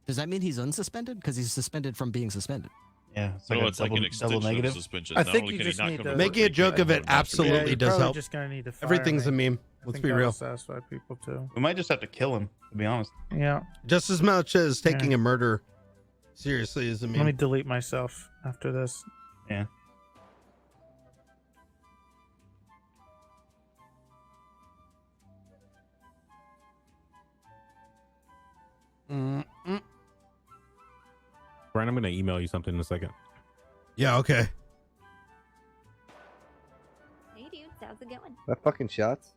Does that mean he's unsuspended? Because he's suspended from being suspended. Yeah, it's No, a it's like an double extension negative. of suspension. I Not think only you can he just not need come to- to Making work, a joke he of can't it come back to absolutely Yeah, you're does probably help. just gonna need to fire Everything's a me. meme. I Let's think be that'll real. satisfy people too. We might just have to kill him, to be honest. Yeah. Just as much as taking Yeah. a murder seriously is a Let me meme. delete myself after this. Yeah. Mm-mm. Brian, I'm going to email you something in a second. Yeah, okay. Hey, dude, how's it going? That fucking shots.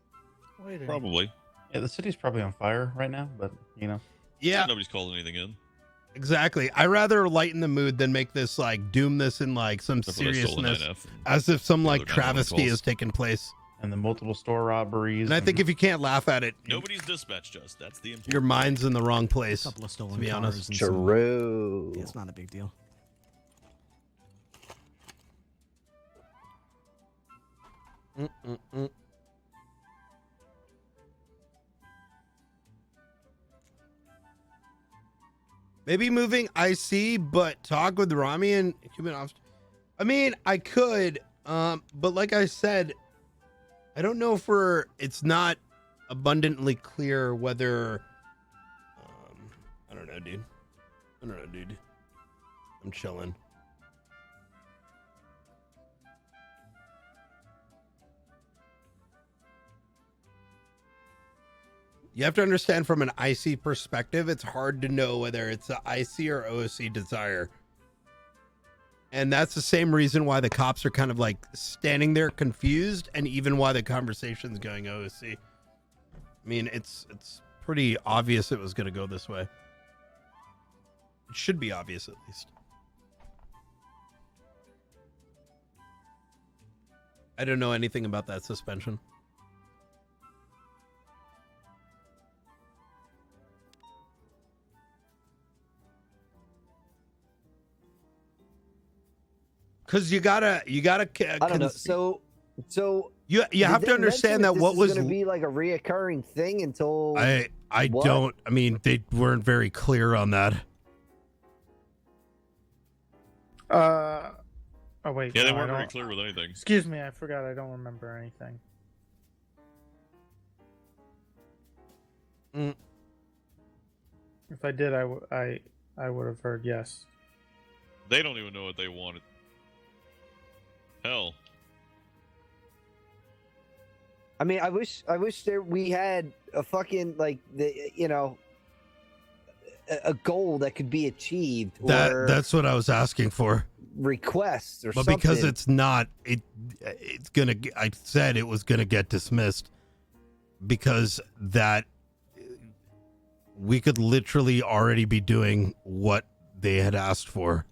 Wait. Probably. Yeah, the city's probably on fire right now, but you know. Yeah, Nobody's called anything in. exactly. I rather lighten the mood than make this like doom this in like some Except for the stolen seriousness, 9F. as if some the like other 911 travesty calls. has taken place. And the multiple store robberies. And I think if you can't laugh at it, Nobody's dispatched us. That's the important. your mind's in the wrong place. A couple of stolen To be cars. honest. And some, True. yeah, it's not a big deal. Mm-mm-mm. Maybe moving IC, but talk with Rami and human off. I mean, I could, but like I said, I don't know if it's not abundantly clear whether. I don't know, dude. I'm chilling. You have to understand from an IC perspective, it's hard to know whether it's a IC or OC desire. And that's the same reason why the cops are kind of like standing there confused, and even why the conversation's going OC. I mean, it's pretty obvious it was going to go this way. It should be obvious at least. I don't know anything about that suspension. Because you gotta. I don't know. So you did have they to understand mention that what was going to be like a reoccurring thing until I What? don't. I mean, they weren't very clear on that. Oh wait. Yeah, they no, I weren't very don't- clear with anything. Excuse me, I forgot. I don't remember anything. Mm. If I did, I would have heard yes. They don't even know what they wanted. Hell. I mean, I wish we had a fucking like a goal that could be achieved, or That's what I was asking for. requests or But something. because it's not, it's gonna. I said it was gonna get dismissed because that we could literally already be doing what they had asked for.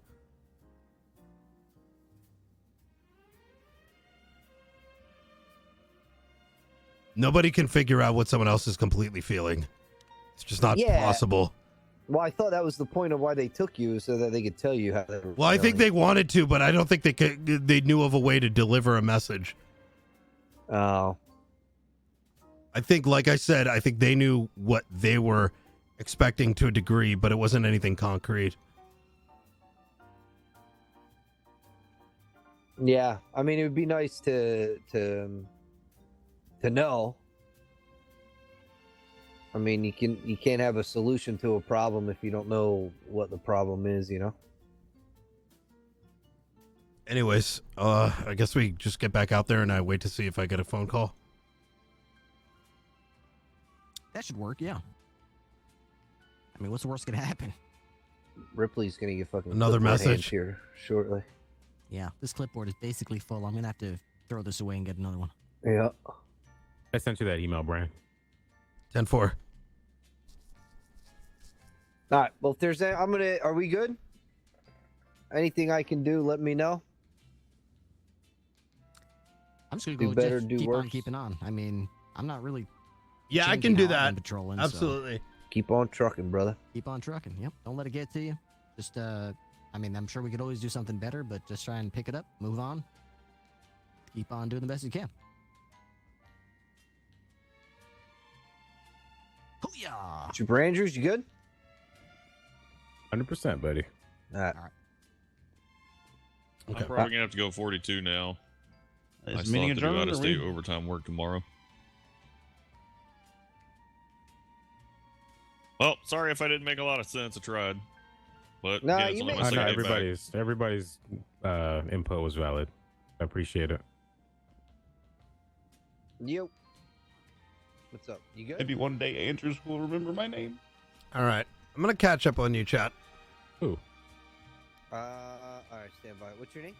Nobody can figure out what someone else is completely feeling. It's just not Yeah. possible. Well, I thought that was the point of why they took you, so that they could tell you how they were Well, I think feeling. they wanted to, but I don't think they could. They knew of a way to deliver a message. Oh, I think, like I said, I think they knew what they were expecting to a degree, but it wasn't anything concrete. yeah. I mean, it would be nice to know. I mean, you can't have a solution to a problem if you don't know what the problem is, you know. Anyways, I guess we just get back out there and I wait to see if I get a phone call. That should work, yeah. I mean, what's the worst gonna happen? Ripley's gonna get fucking Another clipboard hands message. here shortly. Yeah, this clipboard is basically full. I'm gonna have to throw this away and get another one. Yeah. I sent you that email, Brian. 10-4. All right. Well, if there's a, are we good? Anything I can do, let me know. I'm just gonna Do go better, just do keep worse. on keeping on. I mean, I'm not really. Yeah, I can changing do how I've that. been patrolling, so Absolutely. Keep on trucking, brother. keep on trucking. Yep. Don't let it get to you. Just I mean, I'm sure we could always do something better, but just try and pick it up, move on, keep on doing the best you can. Hoo-yah! Super Andrews, you good? 100%, buddy. All right. Okay. I'm probably gonna have to go 42 now. I Is still meeting have to do adjourned? out-of-state overtime work tomorrow. Well, sorry if I didn't make a lot of sense. I tried, but No, yeah, you it's only made my I know second day back. everybody's input was valid. I appreciate it. Yo. What's up? You good? Maybe one day Andrews will remember my name. All right. I'm going to catch up on you, chat. Ooh. All right, stand by. What's your name?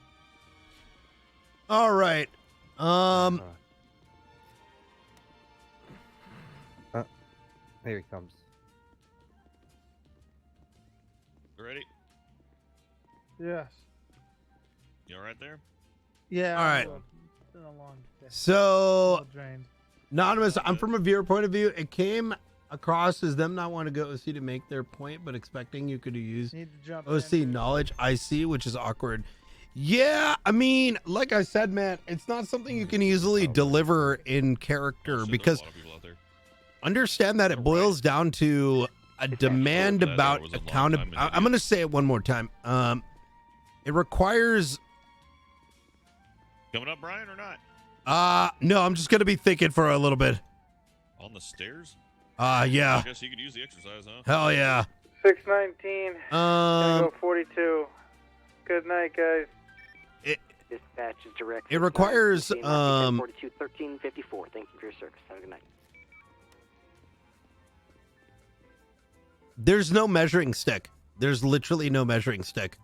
All right. Here he comes. You ready? Yes. You all right there? Yeah. All right. It's been a long day. So, All drained. Anonymous, I'm from a viewer point of view. It came across as them not wanting to go OC to make their point, but expecting you could use Need to jump OC in. knowledge IC, which is awkward. Yeah, I mean, like I said, man, it's not something you can easily deliver in character Oh, shit, there's because a lot of people out there. understand that it boils down to a demand That about was a long accountability. time, I'm going to say it one more time. It requires. Coming up, Brian, or not? No, I'm just going to be thinking for a little bit. On the stairs? Yeah. I guess you could use the exercise, huh? Hell yeah. 619. Gonna go 42. Good night, guys. Dispatch is direct. It requires 42 1354. Thank you for your service. Have a good night. There's no measuring stick. There's literally no measuring stick.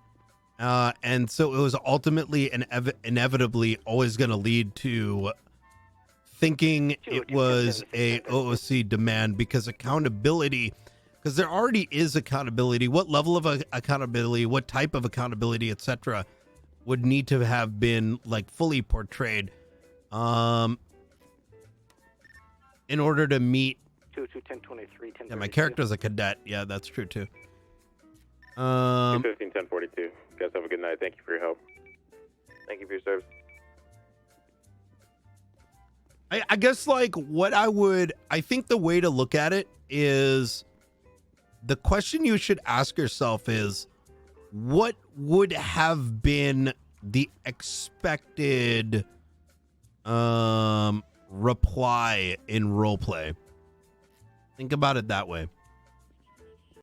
And so it was ultimately and inevitably always going to lead to thinking it was a OOC demand because accountability, because there already is accountability. What level of accountability, what type of accountability, etc., would need to have been like fully portrayed in order to meet. 1023. Yeah, my character's a cadet. Yeah, that's true too. 215, 1042. Guys, have a good night. Thank you for your help. Thank you for your service. I guess like I think the way to look at it is the question you should ask yourself is what would have been the expected reply in roleplay? Think about it that way.